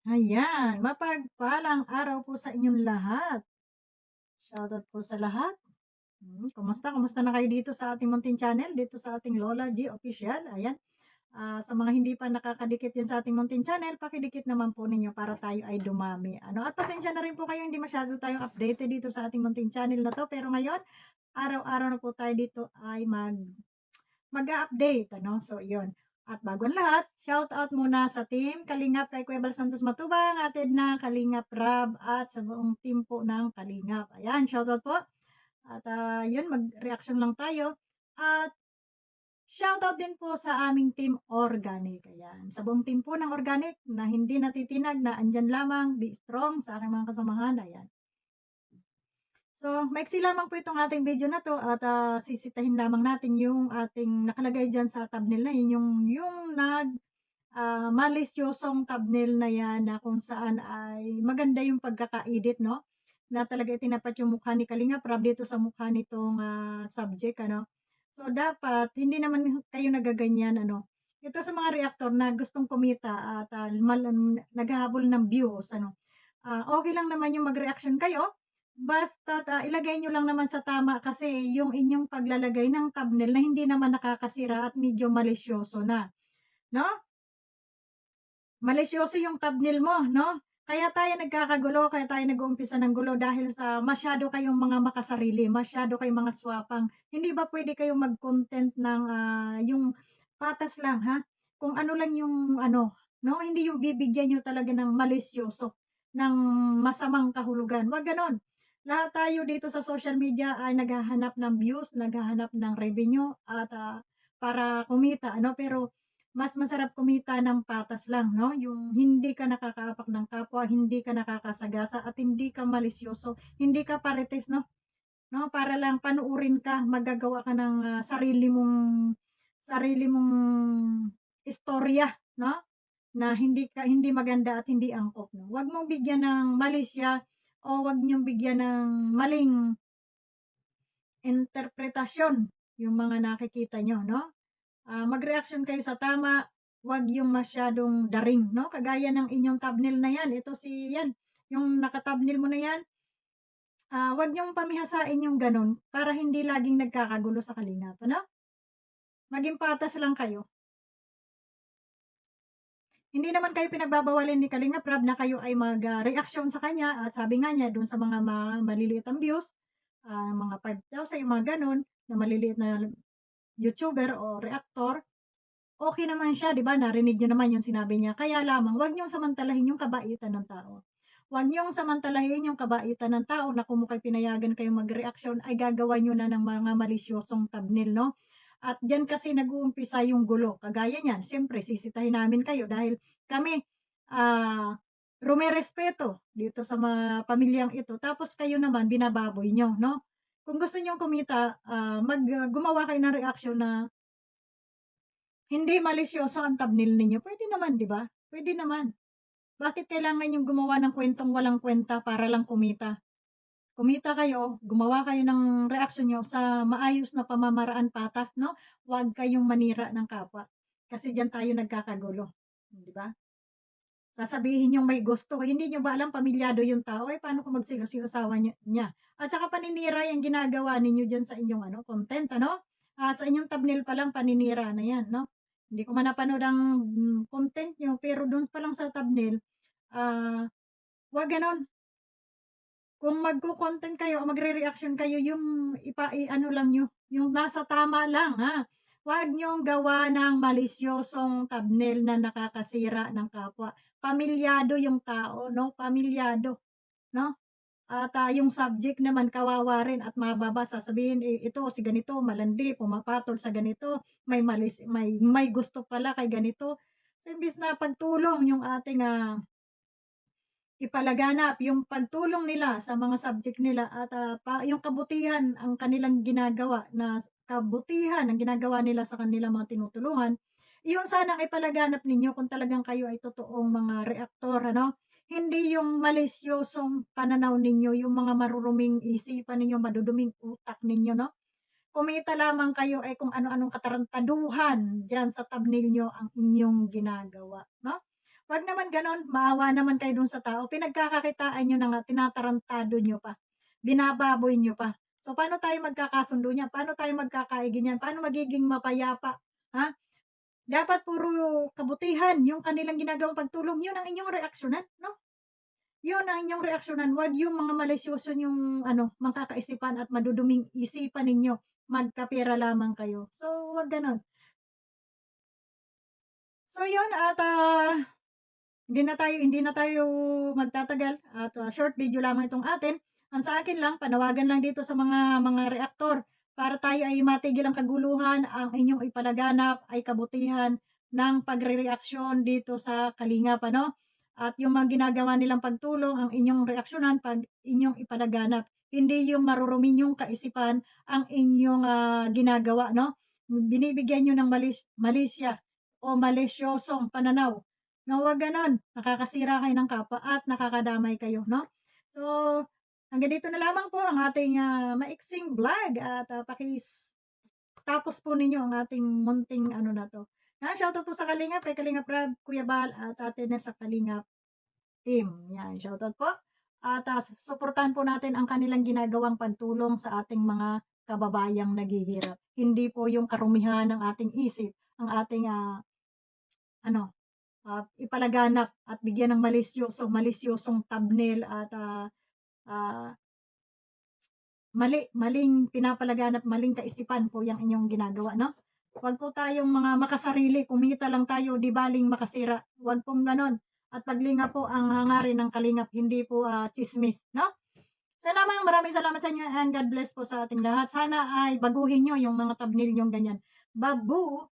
Ayan, mapagpalang araw po sa inyong lahat. Shoutout po sa lahat. Kumusta na kayo dito sa ating munting channel, dito sa ating Lola G Official, ayan. Sa mga hindi pa nakakadikit din sa ating munting channel, pakidikit naman po ninyo para tayo ay dumami. At pasensya na rin po kayo, hindi masyado tayong updated dito sa ating munting channel na 'to, pero ngayon, araw-araw na po tayo dito ay mag-a-update So, iyon. At bago ang lahat, shoutout muna sa team Kalingap kay Kuya Bal Santos Matubang, atid na Kalingap Rab at sa buong team po ng Kalingap. Ayan, shoutout po. At yun, mag-reaction lang tayo. At shoutout din po sa aming team Organic. Ayan, sa buong team po ng Organic na hindi natitinag na andyan lamang, be strong sa aking mga kasamahan. Ayan. So, maiksi lamang po itong ating video na 'to at, sisitahin lamang natin yung ating nakalagay diyan sa thumbnail na yun, yung malisyosong thumbnail na 'yan na kung saan ay maganda yung pagkaka-edit 'no, na talaga itinapat yung mukha ni Kalinga Prab dito sa mukha nitong, subject So, dapat hindi naman kayo nagaganyan ito sa mga reactor na gustong kumita at, naghahabol ng views okey lang naman yung mag-reaksyon kayo, basta't, ilagay niyo lang naman sa tama kasi yung inyong paglalagay ng thumbnail na hindi naman nakakasira at medyo malisyoso na, 'no? Malisyoso yung thumbnail mo, 'no? Kaya tayo nagkakagulo, kaya tayo nag-uumpisa ng gulo dahil sa masyado kayong mga makasarili, masyado kayong mga swapang. Hindi ba puwede kayong mag-content ng, yung patas lang, ha? Kung ano lang yung 'no, hindi yung bibigyan niyo talaga ng malisyoso, ng masamang kahulugan, 'wag gano'n. Lahat tayo dito sa social media ay naghahanap ng views, naghahanap ng revenue at, para kumita pero mas masarap kumita ng patas lang 'no, yung hindi ka nakakaapak ng kapwa, hindi ka nakakasagasa at hindi ka malisyoso, hindi ka parites 'no, para lang panuurin ka, maggagawa ka ng, sarili mong istorya 'no, na hindi maganda at hindi angkop 'no. Huwag mong bigyan ng malisya o huwag niyong bigyan ng maling interpretasyon yung mga nakikita niyo 'no. Mag-reaksyon kayo sa tama, 'wag yung masyadong daring 'no, kagaya ng inyong thumbnail na 'yan, ito si 'yan, yung naka-thumbnail mo na 'yan, 'wag niyong pamihasain yung gano'n para hindi laging nagkakagulo sa kalingap maging patas lang kayo. Hindi naman kayo pinagbabawalin ni Kalingap Rab na kayo ay reaksyon sa kanya at sabi nga niya do'n sa mga maliliit ang views, mga 5,000 yung mga gano'n, na maliliit na YouTuber o reactor. Okey naman siya 'di ba, narinig niyo naman yung sinabi niya, kaya lamang huwag niyong samantalahin yung kabaitan ng tao. Huwag niyong samantalahin yung kabaitan ng tao na kung mo'y pinayagan kayong magreaksyon ay gagawan niyo na ng mga malisyosong thumbnail 'no. At diyan kasi nag-uumpisa yung gulo, kagaya niyan siyempre sisitahin namin kayo dahil kami, ah, rumerespeto dito sa mga pamilyang ito tapos kayo naman binababoy niyo 'no. Kung gusto niyong kumita, gumawa kayo ng reaksyon na hindi malisyoso ang thumbnail ninyo, puwede naman 'di ba? Puwede naman. Bakit kailangan niyong gumawa ng kuwentong walang kuwenta para lang kumita? Kumita kayo, gumawa kayo ng reaksyon niyo sa maayos na pamamaraan patas 'no, huwag kayong manira ng kapwa. Kasi diyan tayo nagkakagulo, 'di ba? Sasabihin niyong may gusto, hindi niyo ba alam pamilyado yung tao, paano kung magselos yung asawa niya? At saka paninira yang ginagawa ninyo diyan sa inyong content sa inyong thumbnail pa lang paninira na yan 'no? Hindi ko man napanood ang, content niyo pero dun pa lang sa thumbnail, 'wag gano'n. Kung magko-content kayo o magre-reaction kayo yung i-ano lang niyo, yung nasa tama lang Huwag niyong gawa ng malisyosong thumbnail na nakakasira ng kapwa. Pamilyado yung tao 'no, pamilyado 'no, at, yung subject naman kawawa rin at mababa sasabihin, ito si ganito malandi, pumapatol sa ganito, may gusto pala kay ganito. So, imbis na pagtulong yung ating, ipalaganap yung pagtulong nila sa mga subject nila at, yung kabutihan ang kanilang ginagawa na kabutihan ang ginagawa nila sa kanilang mga tinutulungan, iyon sana ang ipalaganap ninyo kung talagang kayo ay totoong mga reaktor Hindi yung malisyosong pananaw ninyo, yung mga maruruming isipan ninyo, maduduming utak ninyo 'no. Kumita lamang kayo ay kung ano-anong katarantaduhan diyan sa thumbnail niyo ang inyong ginagawa 'no. 'Wag naman gano'n, maawa naman kayo dun sa tao, pinagkakakitaan niyo na nga, tinatarantado niyo pa, binababoy niyo pa. So, paano tayo magkakasundo niyan, paano tayo magkakaigi niyan, paano magiging mapayapa, ha? Dapat puro kabutihan yung kanilang ginagawang pagtulong, yun ang inyong reaksyonan, 'no? Yun ang inyong reaksyonan, 'wag yung mga malisyoso niyong ano, makakaisipan at maduduming isipan ninyo, magkapera lamang kayo. So, 'wag gano'n. So, yun at, hindi na tayo magtatagal at, short video lamang itong atin. Ang sa akin lang, panawagan lang dito sa mga reaktor para tayo ay matigil ang kaguluhan, ang inyong ipalaganap ay kabutihan ng pagrereaksyon dito sa Kalingap, ano? At yung mga ginagawa nilang pagtulong, ang inyong reaksyonan 'pag inyong ipalaganap. Hindi yung marurumi niyong kaisipan ang inyong, ginagawa, 'no? Binibigyan niyo ng malisya o malisyosong pananaw. Na huwag gano'n, nakakasira kayo ng kapwa at nakakadamay kayo, 'no? So, hanggang dito na lamang po ang ating, maiksing vlog at, tapos po ninyo ang ating munting ano na 'to. Shoutout po sa Kalingap, kay Kalingap Rab, Kuya Bal at Ate Ness sa Kalingap team, 'yan, shoutout po. At, suportahan po natin ang kanilang ginagawang pagtulong sa ating mga kababayang naghihirap. Hindi po yung karumihan ng ating isip ang ating, ano ipalaganap at bigyan ng malisyosong thumbnail at, ah, maling pinapalaganap, maling kaisipan po yang inyong ginagawa, 'no? Huwag po tayong mga makasarili, kumita lang tayo, 'di baling makasira, huwag pong gano'n. At paglinga po ang hangarin ng kalingap, hindi po, tsismis, 'no? So lamang maraming salamat sa inyo and God bless po sa ating lahat. Sana ay baguhin niyo yung mga thumbnail niyong ganyan. Babu!